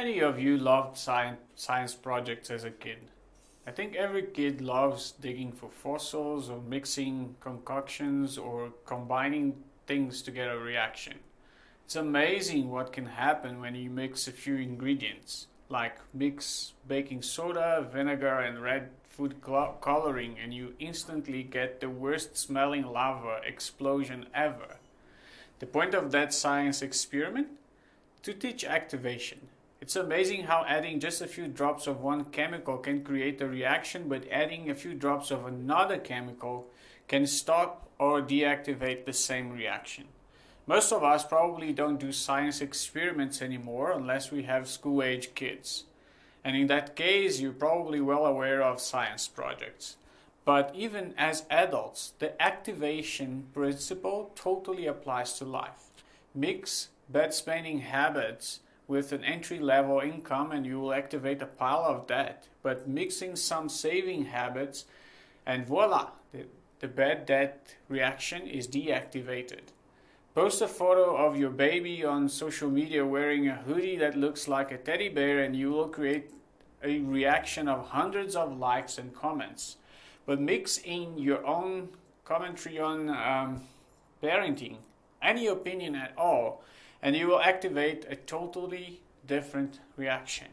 many of you loved science projects as a kid? I think every kid loves digging for fossils or mixing concoctions or combining things to get a reaction. It's amazing what can happen when you mix a few ingredients, like mix baking soda, vinegar, and red food coloring, and you instantly get the worst smelling lava explosion ever. The point of that science experiment? To teach activation. It's amazing how adding just a few drops of one chemical can create a reaction, but adding a few drops of another chemical can stop or deactivate the same reaction. Most of us probably don't do science experiments anymore unless we have school-age kids. And in that case, you're probably well aware of science projects. But even as adults, the activation principle totally applies to life. Mix bad spending habits with an entry-level income and you will activate a pile of debt. But mixing some saving habits and voila, the bad debt reaction is deactivated. Post a photo of your baby on social media wearing a hoodie that looks like a teddy bear and you will create a reaction of hundreds of likes and comments. But mix in your own commentary on parenting, any opinion at all, and you will activate a totally different reaction.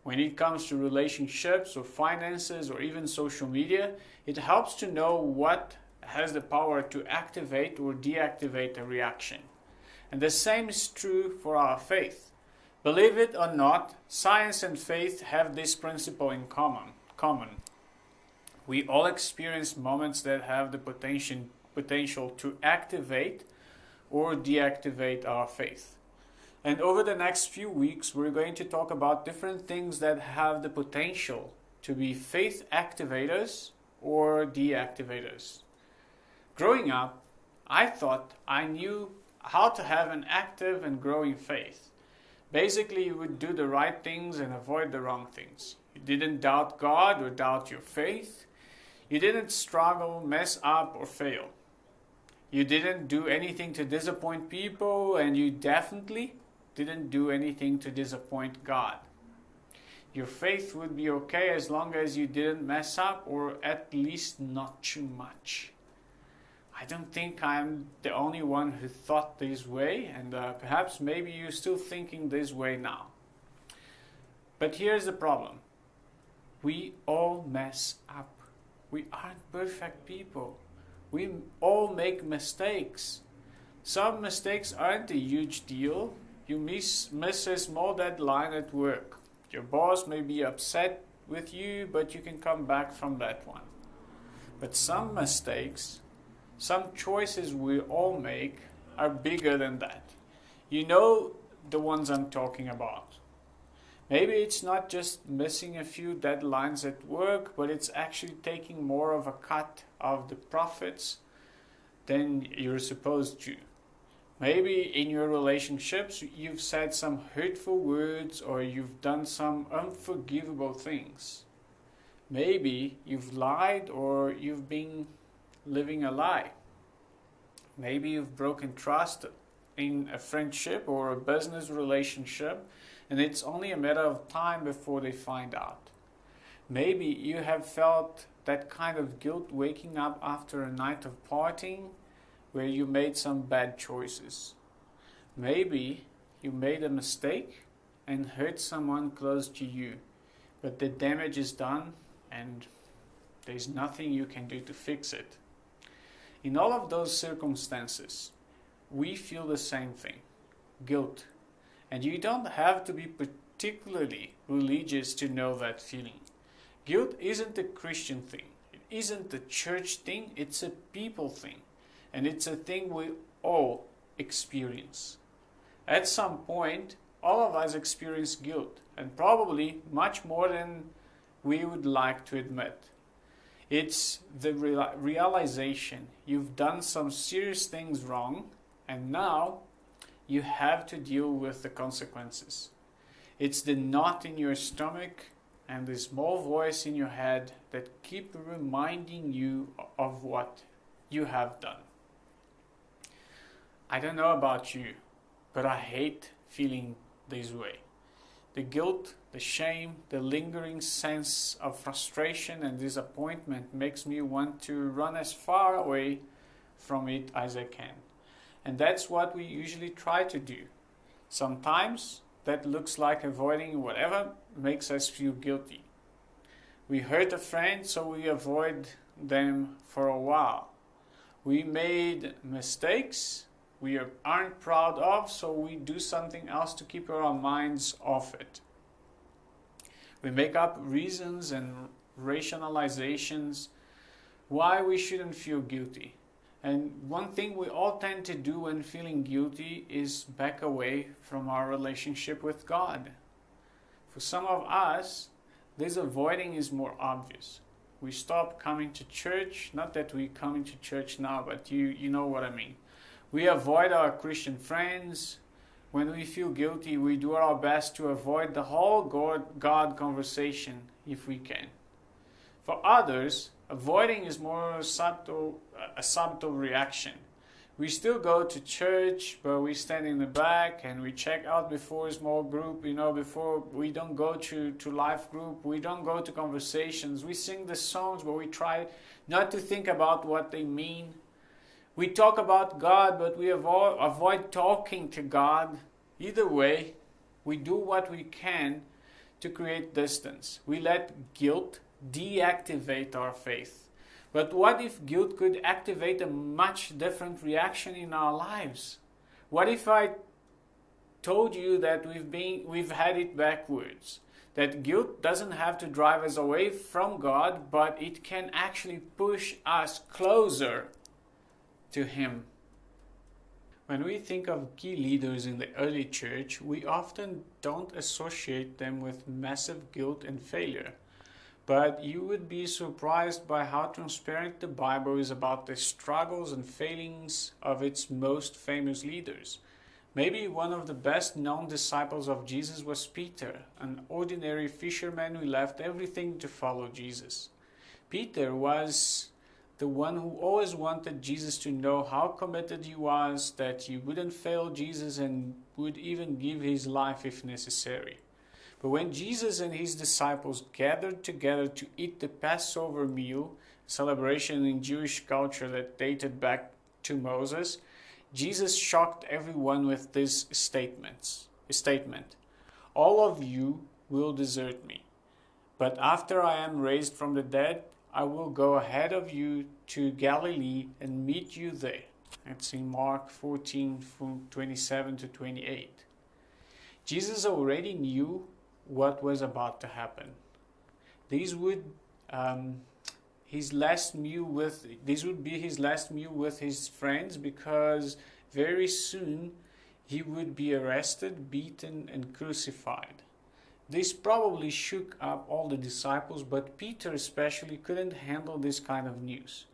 When it comes to relationships or finances or even social media, it helps to know what has the power to activate or deactivate a reaction. And the same is true for our faith. Believe it or not, science and faith have this principle in common. We all experience moments that have the potential to activate or deactivate our faith. And over the next few weeks, we're going to talk about different things that have the potential to be faith activators or deactivators. Growing up, I thought I knew how to have an active and growing faith. Basically, you would do the right things and avoid the wrong things. You didn't doubt God or doubt your faith. You didn't struggle, mess up, or fail. You didn't do anything to disappoint people, and you definitely didn't do anything to disappoint God. Your faith would be okay as long as you didn't mess up, or at least not too much. I don't think I'm the only one who thought this way, and perhaps maybe you're still thinking this way now. But here's the problem. We all mess up. We aren't perfect people. We all make mistakes. Some mistakes aren't a huge deal. You miss a small deadline at work. Your boss may be upset with you, but you can come back from that one. But some mistakes, some choices we all make are bigger than that. You know the ones I'm talking about. Maybe it's not just missing a few deadlines at work, but it's actually taking more of a cut of the profits than you're supposed to. Maybe in your relationships you've said some hurtful words or you've done some unforgivable things. Maybe you've lied or you've been living a lie. Maybe you've broken trust in a friendship or a business relationship, and it's only a matter of time before they find out. Maybe you have felt that kind of guilt waking up after a night of partying where you made some bad choices. Maybe you made a mistake and hurt someone close to you, but the damage is done and there's nothing you can do to fix it. In all of those circumstances, we feel the same thing, guilt. And you don't have to be particularly religious to know that feeling. Guilt isn't a Christian thing. It isn't a church thing. It's a people thing. And it's a thing we all experience. At some point, all of us experience guilt, and probably much more than we would like to admit. It's the realization you've done some serious things wrong, and now you have to deal with the consequences. It's the knot in your stomach and the small voice in your head that keep reminding you of what you have done. I don't know about you, but I hate feeling this way. The guilt, the shame, the lingering sense of frustration and disappointment makes me want to run as far away from it as I can. And that's what we usually try to do. Sometimes that looks like avoiding whatever makes us feel guilty. We hurt a friend, so we avoid them for a while. We made mistakes we aren't proud of, so we do something else to keep our minds off it. We make up reasons and rationalizations why we shouldn't feel guilty. And one thing we all tend to do when feeling guilty is back away from our relationship with God. For some of us, this avoiding is more obvious. We stop coming to church, not that we come into church now, but you know what I mean. We avoid our Christian friends. When we feel guilty, we do our best to avoid the whole God conversation if we can. For others, avoiding is more a subtle reaction. We still go to church, but we stand in the back and we check out before a small group, before we don't go to life group, we don't go to conversations. We sing the songs, but we try not to think about what they mean. We talk about God, but we avoid talking to God. Either way, we do what we can to create distance. We let guilt deactivate our faith. But what if guilt could activate a much different reaction in our lives? What if I told you that we've had it backwards? That guilt doesn't have to drive us away from God, but it can actually push us closer to Him. When we think of key leaders in the early church, we often don't associate them with massive guilt and failure. But you would be surprised by how transparent the Bible is about the struggles and failings of its most famous leaders. Maybe one of the best known disciples of Jesus was Peter, an ordinary fisherman who left everything to follow Jesus. Peter was the one who always wanted Jesus to know how committed he was, that he wouldn't fail Jesus and would even give his life if necessary. But when Jesus and his disciples gathered together to eat the Passover meal, celebration in Jewish culture that dated back to Moses, Jesus shocked everyone with this statement. All of you will desert me, but after I am raised from the dead, I will go ahead of you to Galilee and meet you there. It's in Mark 14, from 27 to 28. Jesus already knew what was about to happen. This would be his last meal with his friends, because very soon he would be arrested, beaten, and crucified. This probably shook up all the disciples, but Peter especially couldn't handle this kind of news.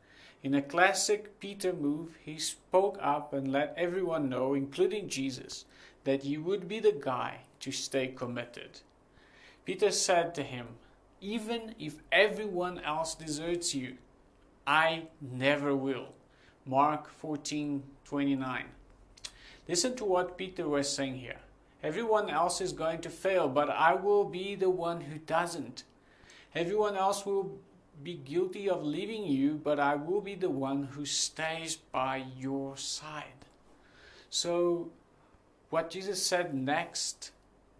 In a classic Peter move, he spoke up and let everyone know, including Jesus, that he would be the guy to stay committed. Peter said to him, "Even if everyone else deserts you, I never will." Mark 14:29. Listen to what Peter was saying here. Everyone else is going to fail, but I will be the one who doesn't. Everyone else will be guilty of leaving you, but I will be the one who stays by your side. So, what Jesus said next,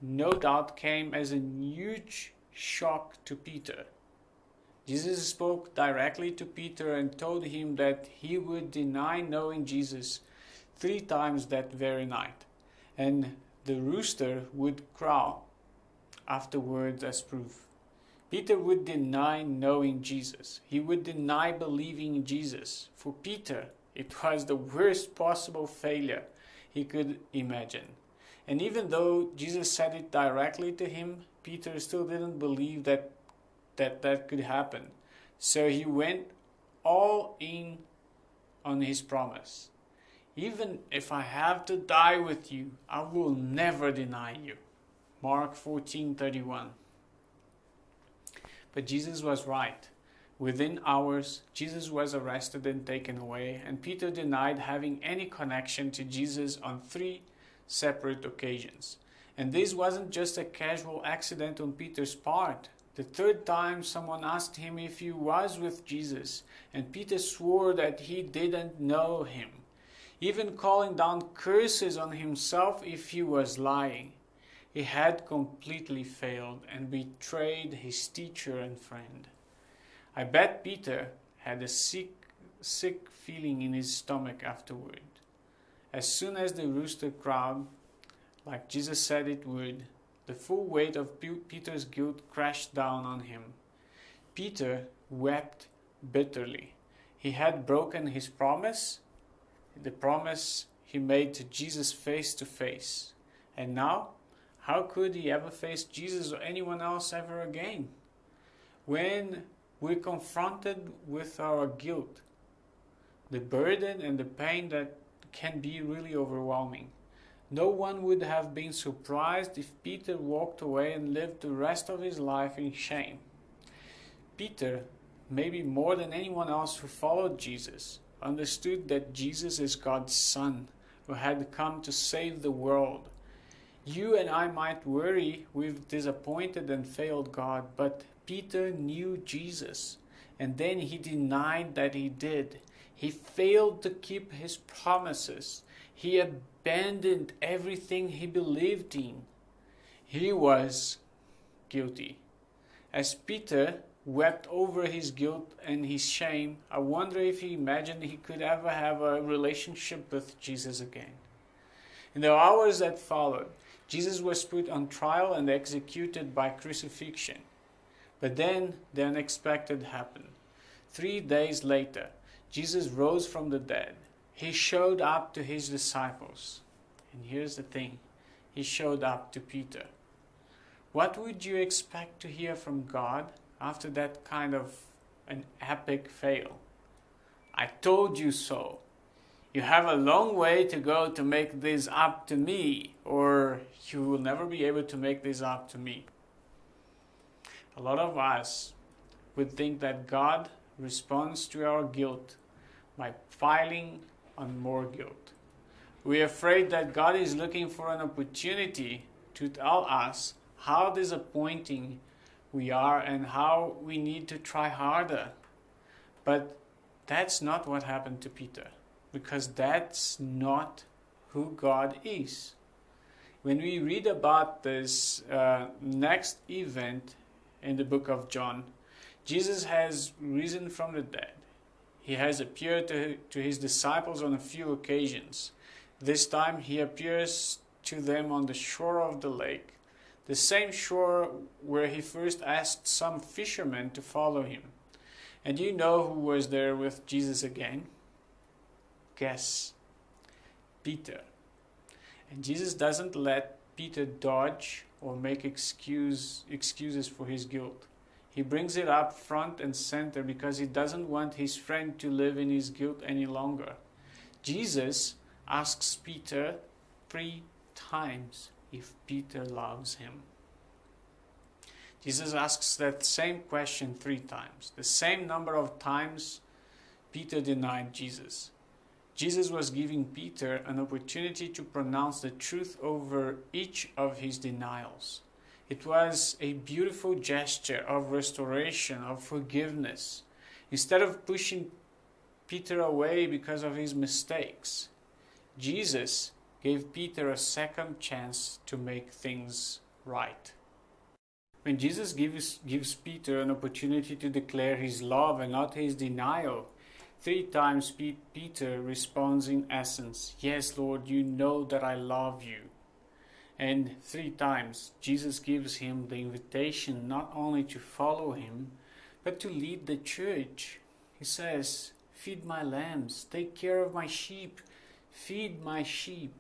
no doubt, came as a huge shock to Peter. Jesus spoke directly to Peter and told him that he would deny knowing Jesus 3 times that very night. And the rooster would crow afterwards as proof. Peter would deny knowing Jesus. He would deny believing in Jesus. For Peter, it was the worst possible failure he could imagine. And even though Jesus said it directly to him, Peter still didn't believe that could happen. So he went all in on his promise. Even if I have to die with you, I will never deny you. Mark 14:31. But Jesus was right. Within hours, Jesus was arrested and taken away, and Peter denied having any connection to Jesus on 3 separate occasions. And this wasn't just a casual accident on Peter's part. The third time someone asked him if he was with Jesus, and Peter swore that he didn't know him, even calling down curses on himself if he was lying. He had completely failed and betrayed his teacher and friend. I bet Peter had a sick feeling in his stomach afterward. As soon as the rooster crowed, like Jesus said it would, the full weight of Peter's guilt crashed down on him. Peter wept bitterly. He had broken his promise, the promise he made to Jesus face to face. And now, how could he ever face Jesus or anyone else ever again? When we're confronted with our guilt, the burden and the pain that can be really overwhelming. No one would have been surprised if Peter walked away and lived the rest of his life in shame. Peter, maybe more than anyone else who followed Jesus, understood that Jesus is God's Son, who had come to save the world. You and I might worry we've disappointed and failed God, but Peter knew Jesus, and then he denied that he did. He failed to keep his promises. He abandoned everything he believed in. He was guilty. As Peter wept over his guilt and his shame, I wonder if he imagined he could ever have a relationship with Jesus again. In the hours that followed, Jesus was put on trial and executed by crucifixion. But then the unexpected happened. 3 days later, Jesus rose from the dead. He showed up to his disciples. And here's the thing, he showed up to Peter. What would you expect to hear from God after that kind of an epic fail? I told you so. You have a long way to go to make this up to me, or you will never be able to make this up to me. A lot of us would think that God responds to our guilt by piling on more guilt. We are afraid that God is looking for an opportunity to tell us how disappointing we are and how we need to try harder. But that's not what happened to Peter, because that's not who God is. When we read about this next event in the book of John, Jesus has risen from the dead. He has appeared to his disciples on a few occasions. This time he appears to them on the shore of the lake, the same shore where he first asked some fishermen to follow him. And you know who was there with Jesus again? Guess. Peter. And Jesus doesn't let Peter dodge or make excuses for his guilt. He brings it up front and center because he doesn't want his friend to live in his guilt any longer. Jesus asks Peter 3 times if Peter loves him. Jesus asks that same question 3 times, the same number of times Peter denied Jesus. Jesus was giving Peter an opportunity to pronounce the truth over each of his denials. It was a beautiful gesture of restoration, of forgiveness. Instead of pushing Peter away because of his mistakes, Jesus gave Peter a second chance to make things right. When Jesus gives Peter an opportunity to declare his love and not his denial, 3 times Peter responds in essence, "Yes, Lord, you know that I love you." And 3 times Jesus gives him the invitation not only to follow him, but to lead the church. He says, "Feed my lambs, take care of my sheep, feed my sheep."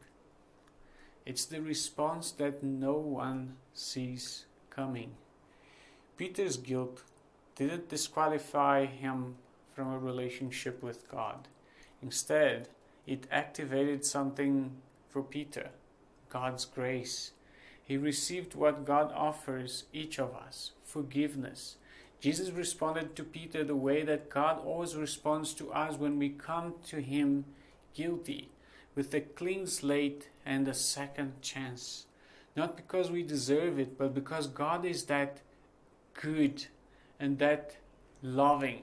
It's the response that no one sees coming. Peter's guilt didn't disqualify him from a relationship with God. Instead, it activated something for Peter, God's grace. He received what God offers each of us, forgiveness. Jesus responded to Peter the way that God always responds to us when we come to him guilty, with a clean slate and a second chance. Not because we deserve it, but because God is that good and that loving.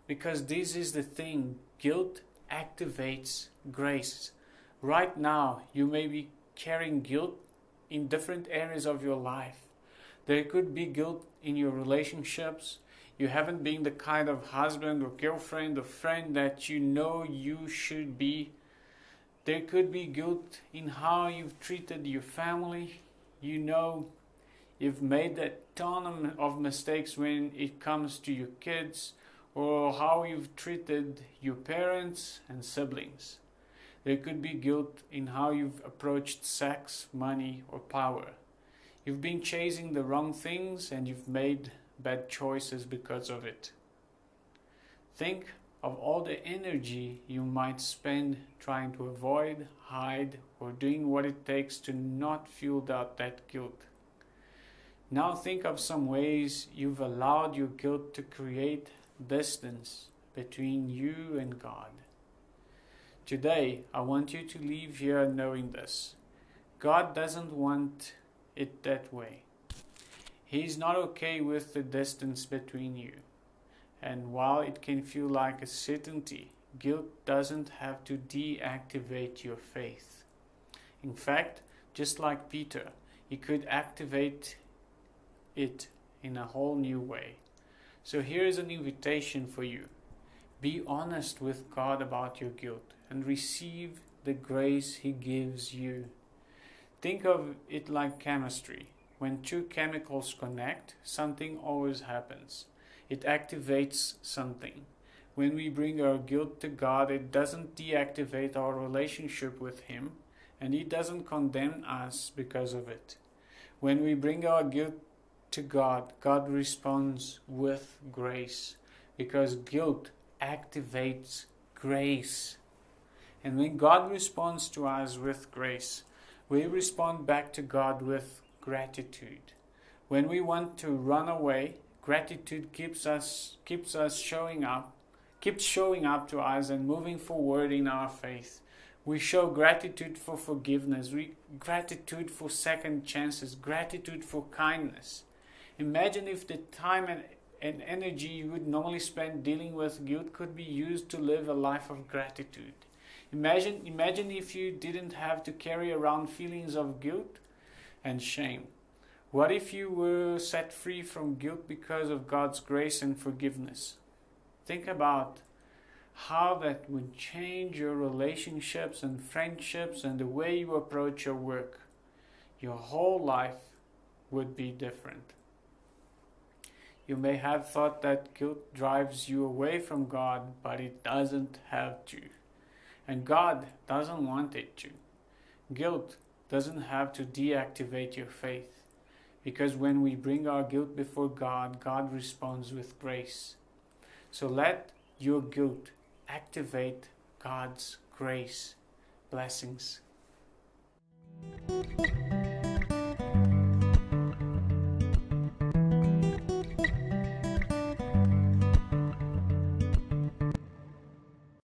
Because this is the thing, guilt activates grace. Right now, you may be carrying guilt in different areas of your life. There could be guilt in your relationships. You haven't been the kind of husband or girlfriend or friend that you know you should be. There could be guilt in how you've treated your family. You know you've made a ton of mistakes when it comes to your kids, or how you've treated your parents and siblings. There could be guilt in how you've approached sex, money, or power. You've been chasing the wrong things and you've made bad choices because of it. Think of all the energy you might spend trying to avoid, hide, or doing what it takes to not feel that guilt. Now think of some ways you've allowed your guilt to create distance between you and God. Today, I want you to leave here knowing this. God doesn't want it that way. He's not okay with the distance between you. And while it can feel like a certainty, guilt doesn't have to deactivate your faith. In fact, just like Peter, he could activate it in a whole new way. So here is an invitation for you. Be honest with God about your guilt and receive the grace He gives you. Think of it like chemistry. When two chemicals connect, something always happens. It activates something. When we bring our guilt to God, it doesn't deactivate our relationship with Him, and He doesn't condemn us because of it. When we bring our guilt to God, God responds with grace, because guilt activates grace. And when God responds to us with grace, we respond back to God with gratitude. When we want to run away, gratitude keeps showing up to us and moving forward in our faith. We show gratitude for forgiveness, gratitude for second chances, gratitude for kindness. Imagine if the time and energy you would normally spend dealing with guilt could be used to live a life of gratitude. Imagine if you didn't have to carry around feelings of guilt and shame. What if you were set free from guilt because of God's grace and forgiveness? Think about how that would change your relationships and friendships and the way you approach your work. Your whole life would be different. You may have thought that guilt drives you away from God, but it doesn't have to. And God doesn't want it to. Guilt doesn't have to deactivate your faith. Because when we bring our guilt before God, God responds with grace. So let your guilt activate God's grace. Blessings.